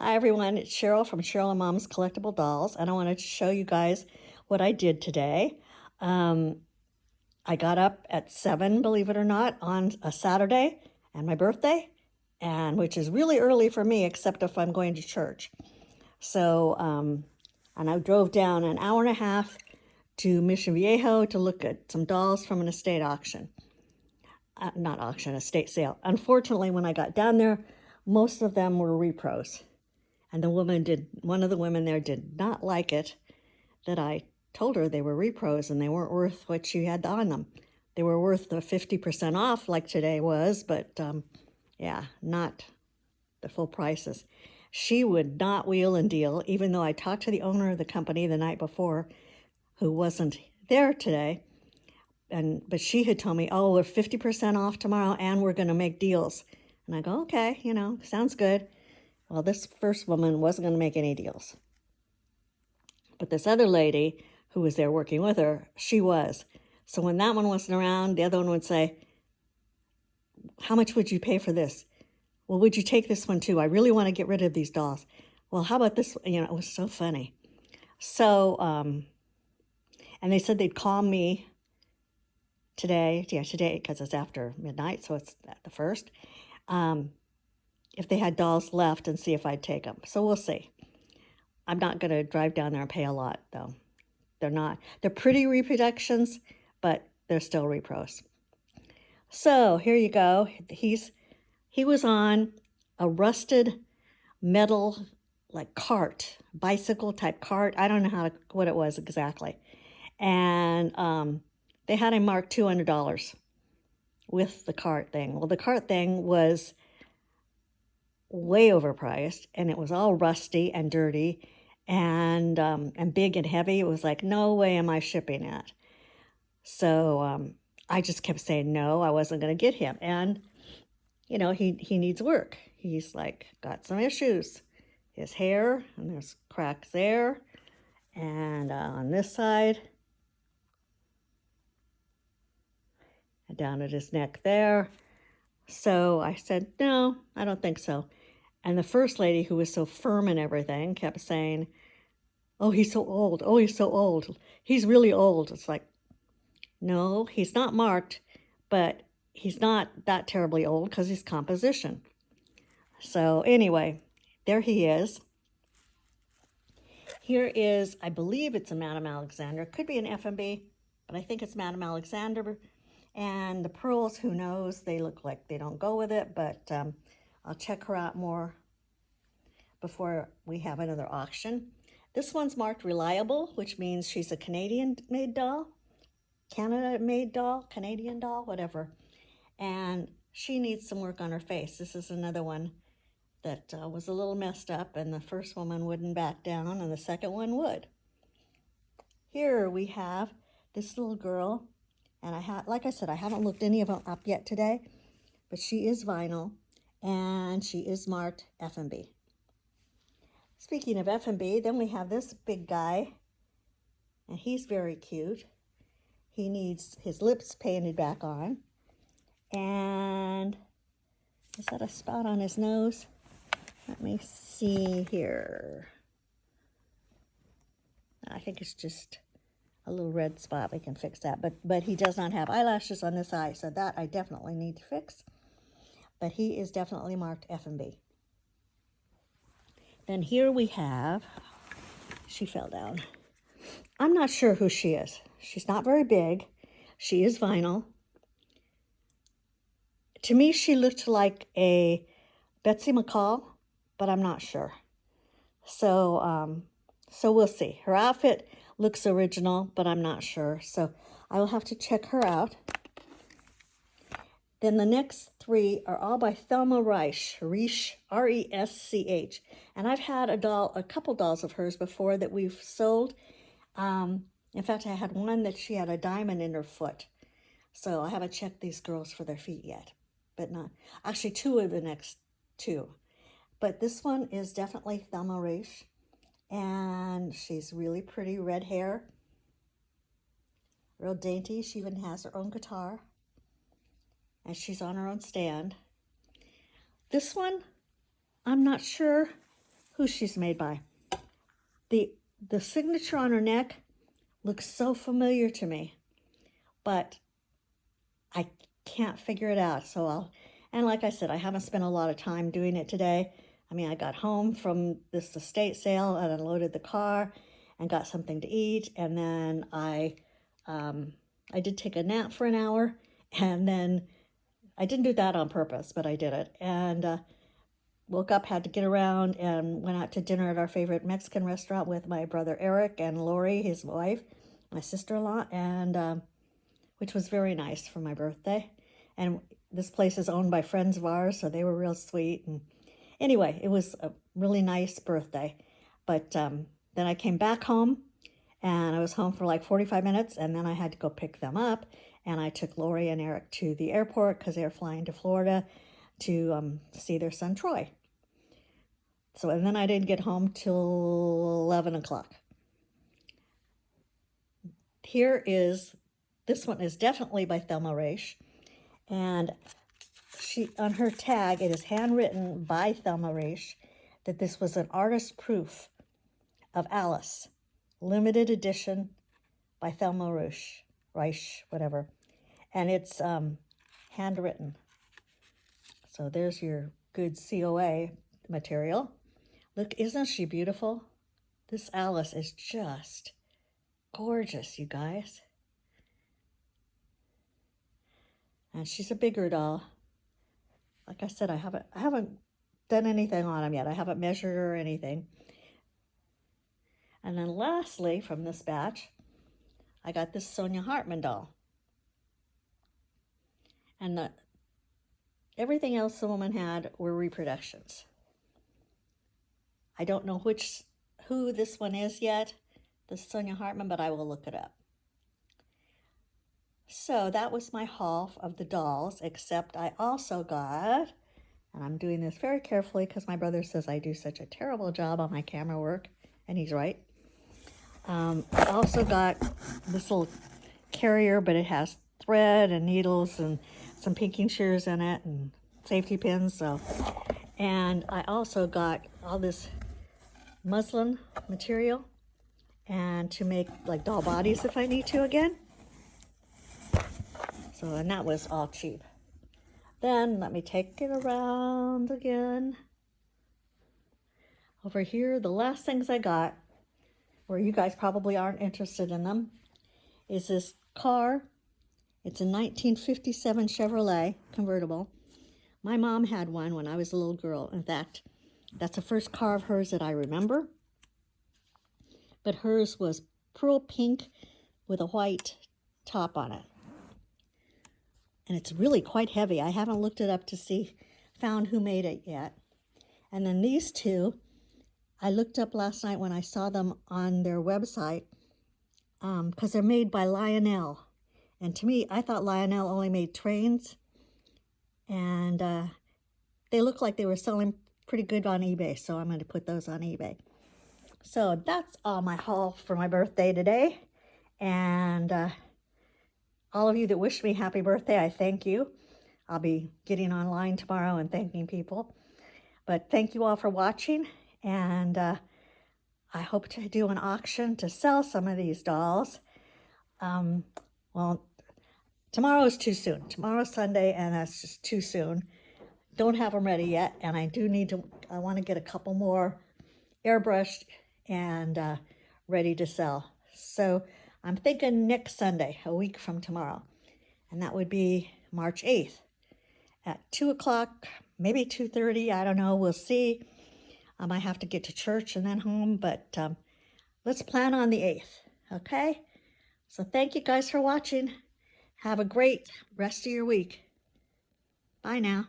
Hi everyone, it's Cheryl from Cheryl and Mom's Collectible Dolls, and I wanted to show you guys what I did today. I got up at 7, believe it or not, on a Saturday and my birthday, and which is really early for me, except if I'm going to church. So, and I drove down an hour and a half to Mission Viejo to look at some dolls from an estate auction. Not auction, estate sale. Unfortunately, when I got down there, most of them were repros. And one of the women there did not like it that I told her they were repros and they weren't worth what she had on them. They were worth the 50% off like today was, but yeah, not the full prices. She would not wheel and deal, even though I talked to the owner of the company the night before, who wasn't there today. But she had told me, oh, we're 50% off tomorrow and we're going to make deals. And I go, okay, sounds good. Well, this first woman wasn't going to make any deals. But this other lady who was there working with her, she was. So when that one wasn't around, the other one would say, how much would you pay for this? Well, would you take this one too? I really want to get rid of these dolls. Well, how about this? It was so funny. So, and they said they'd call me today, because it's after midnight, so it's the first, if they had dolls left and see if I'd take them. So we'll see. I'm not going to drive down there and pay a lot, though. They're not. They're pretty reproductions, but they're still repros. So here you go. He was on a rusted metal like cart, bicycle type cart. I don't know what it was exactly. And they had him marked $200 with the cart thing. Well, the cart thing was way overpriced, and it was all rusty and dirty and big and heavy. It was like, no way am I shipping it. So I just kept saying no, I wasn't going to get him. And, he needs work. He's like got some issues. His hair, and there's cracks there. And on this side, and down at his neck there. So I said, no, I don't think so. And the first lady, who was so firm and everything, kept saying, oh, he's so old. Oh, he's so old. He's really old. It's like, no, he's not marked, but he's not that terribly old because he's composition. So anyway, there he is. Here is, I believe it's a Madame Alexander. It could be an FMB, but I think it's Madame Alexander. And the pearls, who knows? They look like they don't go with it, but I'll check her out more before we have another auction. This one's marked reliable, which means she's a Canadian-made doll, Canada-made doll, Canadian doll, whatever. And she needs some work on her face. This is another one that was a little messed up, and the first woman wouldn't back down, and the second one would. Here we have this little girl, and like I said, I haven't looked any of them up yet today, but she is vinyl, and she is marked FMB. Speaking of FMB, then we have this big guy, and he's very cute. He needs his lips painted back on, and is that a spot on his nose? Let me see here. I think it's just a little red spot. We can fix that. But he does not have eyelashes on this eye, so that I definitely need to fix. But he is definitely marked FMB. Then here we have, she fell down. I'm not sure who she is. She's not very big. She is vinyl. To me, she looked like a Betsy McCall, but I'm not sure. So we'll see. Her outfit looks original, but I'm not sure. So I will have to check her out. Then the next three are all by Thelma Resch, R-E-S-C-H. And I've had a couple dolls of hers before that we've sold. In fact, I had one that she had a diamond in her foot. So I haven't checked these girls for their feet yet. But not, actually two of the next two. But this one is definitely Thelma Resch. And she's really pretty, red hair. Real dainty. She even has her own guitar. And she's on her own stand. This one, I'm not sure who she's made by. The signature on her neck looks so familiar to me, but I can't figure it out. And like I said, I haven't spent a lot of time doing it today. I mean, I got home from this estate sale and unloaded the car and got something to eat. And then I did take a nap for an hour, and then I didn't do that on purpose, but I did it. And woke up, had to get around, and went out to dinner at our favorite Mexican restaurant with my brother Eric and Lori, his wife, my sister-in-law, and which was very nice for my birthday. And this place is owned by friends of ours, so they were real sweet. And anyway, it was a really nice birthday. But then I came back home, and I was home for like 45 minutes, and then I had to go pick them up. And I took Lori and Eric to the airport because they were flying to Florida to see their son Troy. So, and then I didn't get home till 11 o'clock. This one is definitely by Thelma Raish. And on her tag, it is handwritten by Thelma Raish that this was an artist proof of Alice, limited edition by Thelma Raish, whatever. And it's handwritten. So there's your good COA material. Look, isn't she beautiful? This Alice is just gorgeous, you guys. And she's a bigger doll. Like I said, I haven't done anything on them yet. I haven't measured her or anything. And then lastly, from this batch, I got this Sonia Hartman doll. And everything else the woman had were reproductions. I don't know who this one is yet, the Sonia Hartman, but I will look it up. So that was my haul of the dolls, except I also got, and I'm doing this very carefully because my brother says I do such a terrible job on my camera work, and he's right. I also got this little carrier, but it has thread and needles and some pinking shears in it and safety pins. And I also got all this muslin material and to make like doll bodies if I need to again. And that was all cheap. Then let me take it around again. Over here, the last things I got, where you guys probably aren't interested in them, is this car. It's a 1957 Chevrolet convertible. My mom had one when I was a little girl. In fact, that's the first car of hers that I remember. But hers was pearl pink with a white top on it. And it's really quite heavy. I haven't looked it up to found who made it yet. And then these two, I looked up last night when I saw them on their website, because they're made by Lionel. And to me, I thought Lionel only made trains. And they look like they were selling pretty good on eBay, so I'm going to put those on eBay. So that's all my haul for my birthday today. And all of you that wished me happy birthday, I thank you. I'll be getting online tomorrow and thanking people. But thank you all for watching, and I hope to do an auction to sell some of these dolls. Well, tomorrow is too soon. Tomorrow's Sunday, and that's just too soon. Don't have them ready yet, and I want to get a couple more airbrushed and ready to sell. So I'm thinking next Sunday, a week from tomorrow, and that would be March 8th at 2 o'clock, maybe 2:30, I don't know, we'll see. I might have to get to church and then home, but let's plan on the 8th, okay? So thank you guys for watching. Have a great rest of your week. Bye now.